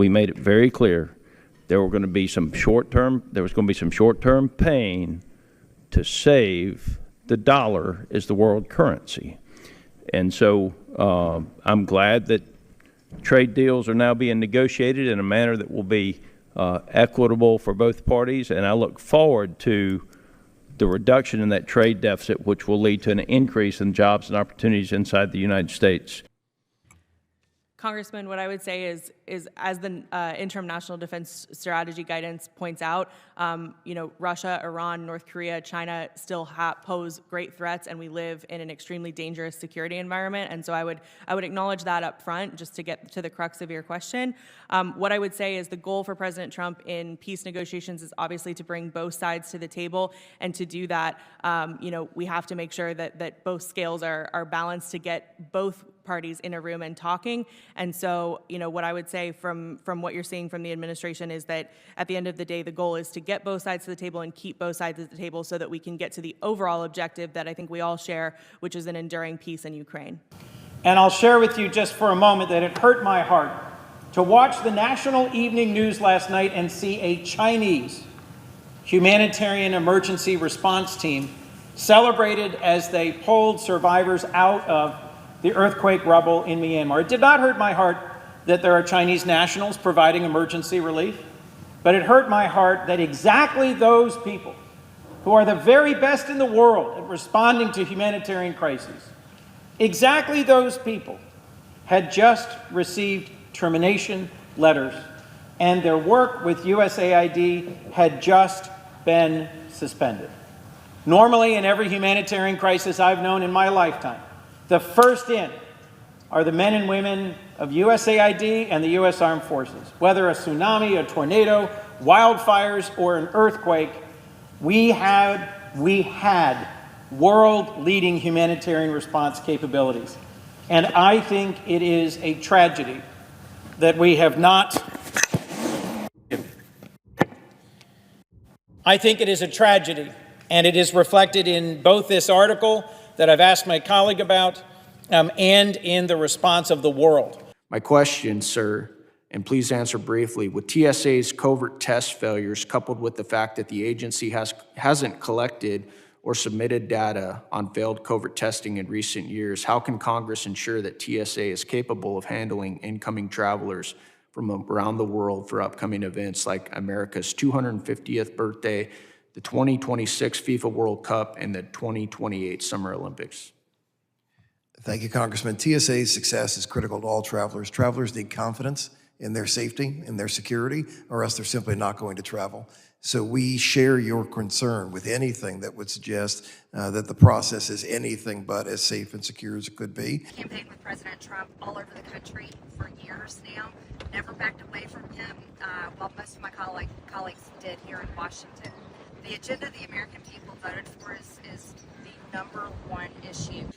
we made it very clear there was going to be some short-term pain to save the dollar as the world currency. And so I'm glad that trade deals are now being negotiated in a manner that will be equitable for both parties, and I look forward to the reduction in that trade deficit, which will lead to an increase in jobs and opportunities inside the United States. Congressman, what I would say is as the interim national defense strategy guidance points out, Russia, Iran, North Korea, China still pose great threats, and we live in an extremely dangerous security environment. And so I would acknowledge that up front, just to get to the crux of your question. What I would say is the goal for President Trump in peace negotiations is obviously to bring both sides to the table, and to do that, we have to make sure that both scales are balanced to get both parties in a room and talking. And so, what I would say from what you're seeing from the administration is that at the end of the day, the goal is to get both sides to the table and keep both sides at the table so that we can get to the overall objective that I think we all share, which is an enduring peace in Ukraine. And I'll share with you just for a moment that it hurt my heart to watch the national evening news last night and see a Chinese humanitarian emergency response team celebrated as they pulled survivors out of the earthquake rubble in Myanmar. It did not hurt my heart that there are Chinese nationals providing emergency relief, but it hurt my heart that exactly those people who are the very best in the world at responding to humanitarian crises, exactly those people had just received termination letters, and their work with USAID had just been suspended. Normally, in every humanitarian crisis I've known in my lifetime, the first in are the men and women of USAID and the U.S. Armed Forces. Whether a tsunami, a tornado, wildfires, or an earthquake, we had world-leading humanitarian response capabilities. And I think it is a tragedy that we have not. I think it is a tragedy, and it is reflected in both this article that I've asked my colleague about, and in the response of the world. My question, sir, and please answer briefly, with TSA's covert test failures coupled with the fact that the agency hasn't collected or submitted data on failed covert testing in recent years, how can Congress ensure that TSA is capable of handling incoming travelers from around the world for upcoming events like America's 250th birthday, the 2026 FIFA World Cup, and the 2028 Summer Olympics? Thank you, Congressman. TSA's success is critical to all travelers. Travelers need confidence in their safety, in their security, or else they're simply not going to travel. So we share your concern with anything that would suggest that the process is anything but as safe and secure as it could be. Campaigned with President Trump all over the country for years now. Never backed away from him, while most of my colleagues did here in Washington. The agenda the American people voted for is the #1 issue.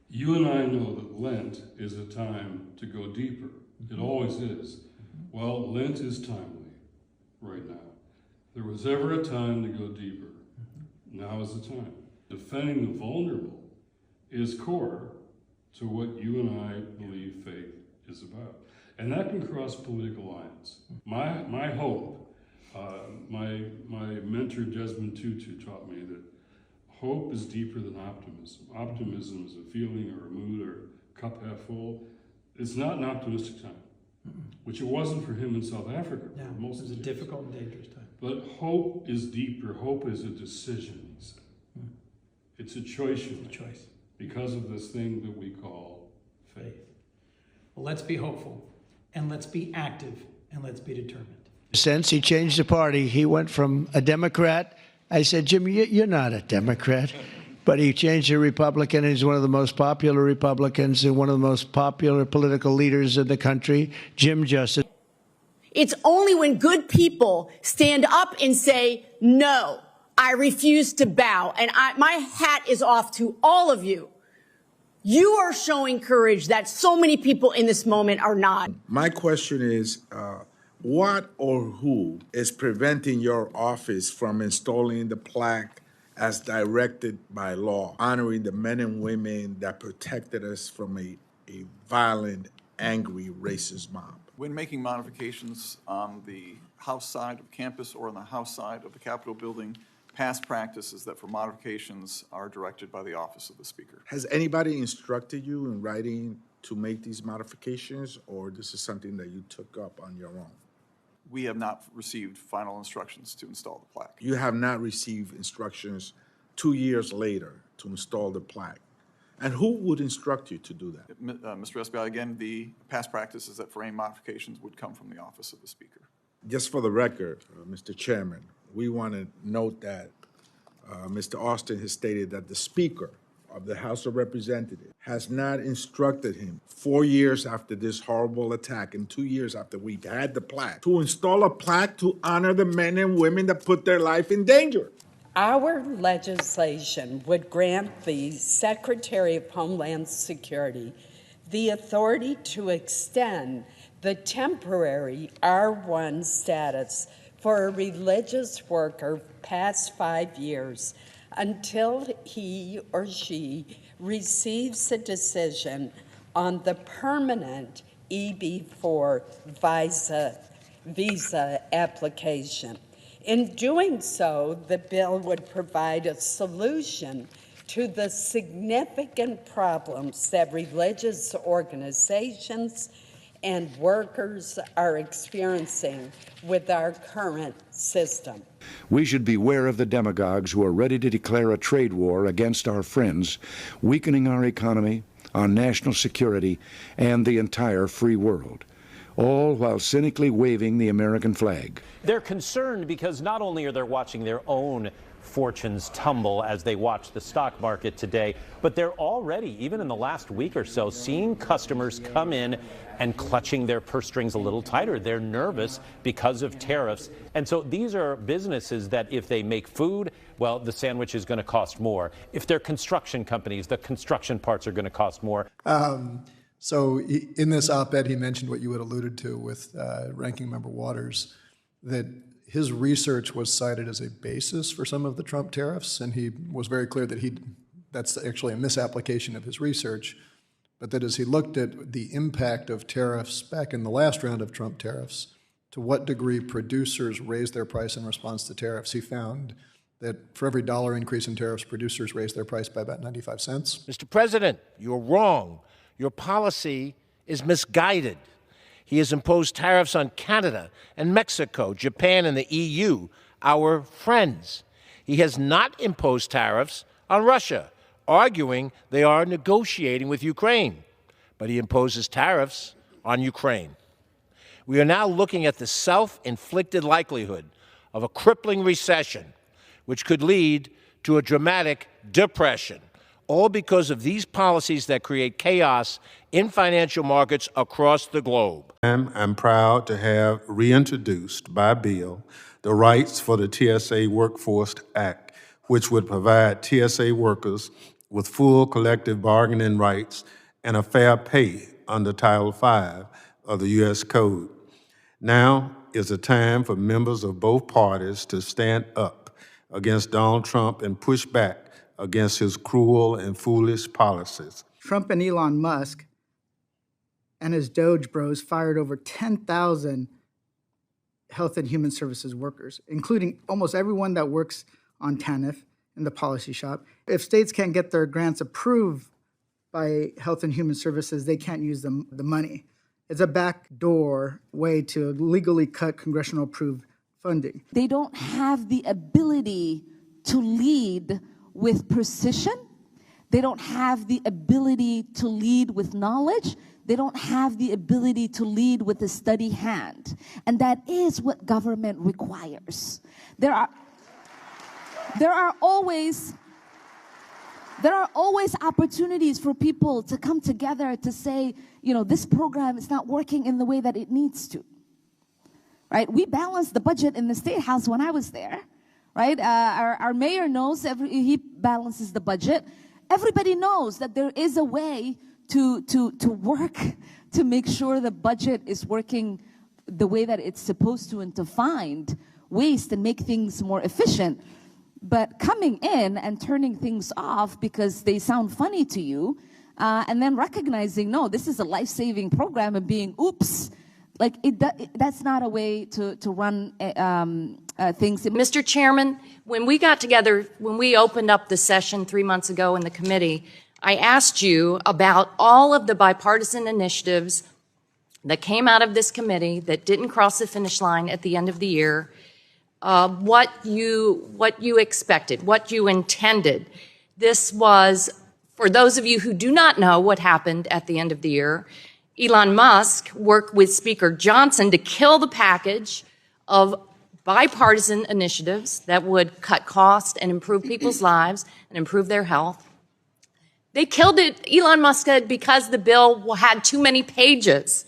You and I know that Lent is a time to go deeper. It always is. Well, Lent is timely right now. If there was ever a time to go deeper, now is the time. Defending the vulnerable is core to what you and I believe faith is about. And that can cross political lines. My hope, my mentor Desmond Tutu taught me that hope is deeper than optimism. Optimism is a feeling or a mood or cup half full. It's not an optimistic time, which it wasn't for him in South Africa. Yeah, it was a difficult and dangerous time. But hope is deeper. Hope is a decision, he said. It's a choice you make. Because of this thing that we call faith. Well, let's be hopeful, and let's be active, and let's be determined. Since he changed the party, he went from a Democrat. I said, Jim, you're not a Democrat. But he changed to Republican. He's one of the most popular Republicans and one of the most popular political leaders in the country, Jim Justice. It's only when good people stand up and say, no, I refuse to bow. And my hat is off to all of you. You are showing courage that so many people in this moment are not. My question is, what or who is preventing your office from installing the plaque as directed by law, honoring the men and women that protected us from a violent, angry, racist mob? When making modifications on the House side of campus or on the House side of the Capitol building, past practice is that for modifications are directed by the office of the Speaker. Has anybody instructed you in writing to make these modifications, or this is something that you took up on your own? We have not received final instructions to install the plaque. You have not received instructions 2 years later to install the plaque. And who would instruct you to do that? Mr. Esbial, again, the past practice is that for any modifications would come from the office of the Speaker. Just for the record, Mr. Chairman, we want to note that Mr. Austin has stated that the Speaker of the House of Representatives has not instructed him 4 years after this horrible attack and 2 years after we had the plaque to install a plaque to honor the men and women that put their life in danger. Our legislation would grant the Secretary of Homeland Security the authority to extend the temporary R1 status for a religious worker past 5 years until he or she receives a decision on the permanent EB-4 visa application. In doing so, the bill would provide a solution to the significant problems that religious organizations and workers are experiencing with our current system. We should beware of the demagogues who are ready to declare a trade war against our friends, weakening our economy, our national security, and the entire free world, all while cynically waving the American flag. They're concerned because not only are they watching their own fortunes tumble as they watch the stock market today, but they're already, even in the last week or so, seeing customers come in and clutching their purse strings a little tighter. They're nervous because of tariffs. And so these are businesses that if they make food, well, the sandwich is going to cost more. If they're construction companies, the construction parts are going to cost more. So in this op-ed, he mentioned what you had alluded to with Ranking Member Waters, that his research was cited as a basis for some of the Trump tariffs, and he was very clear that that's actually a misapplication of his research, but that as he looked at the impact of tariffs back in the last round of Trump tariffs, to what degree producers raised their price in response to tariffs, he found that for every $1 increase in tariffs, producers raised their price by about 95 cents. Mr. President, you're wrong. Your policy is misguided. He has imposed tariffs on Canada and Mexico, Japan, and the EU, our friends. He has not imposed tariffs on Russia, arguing they are negotiating with Ukraine. But he imposes tariffs on Ukraine. We are now looking at the self-inflicted likelihood of a crippling recession, which could lead to a dramatic depression, all because of these policies that create chaos in financial markets across the globe. I'm proud to have reintroduced by bill the Rights for the TSA Workforce Act, which would provide TSA workers with full collective bargaining rights and a fair pay under Title V of the U.S. Code. Now is the time for members of both parties to stand up against Donald Trump and push back against his cruel and foolish policies. Trump and Elon Musk and his Doge bros fired over 10,000 Health and Human Services workers, including almost everyone that works on TANF in the policy shop. If states can't get their grants approved by Health and Human Services, they can't use the money. It's a backdoor way to legally cut congressional approved funding. They don't have the ability to lead with precision. They don't have the ability to lead with knowledge. They don't have the ability to lead with a steady hand. And that is what government requires. There are always opportunities for people to come together to say, you know, this program is not working in the way that it needs to. Right? We balanced the budget in the State House when I was there. Right? Our mayor knows he balances the budget. Everybody knows that there is a way to work to make sure the budget is working the way that it's supposed to and to find ways to make things more efficient. But coming in and turning things off because they sound funny to you, and then recognizing, no, this is a life-saving program and being, oops, Like, that's not a way to run things. Mr. Chairman, when we got together, when we opened up the session 3 months ago in the committee, I asked you about all of the bipartisan initiatives that came out of this committee that didn't cross the finish line at the end of the year, what you expected, what you intended. This was, for those of you who do not know what happened at the end of the year, Elon Musk worked with Speaker Johnson to kill the package of bipartisan initiatives that would cut costs and improve people's lives and improve their health. They killed it, Elon Musk said, because the bill had too many pages.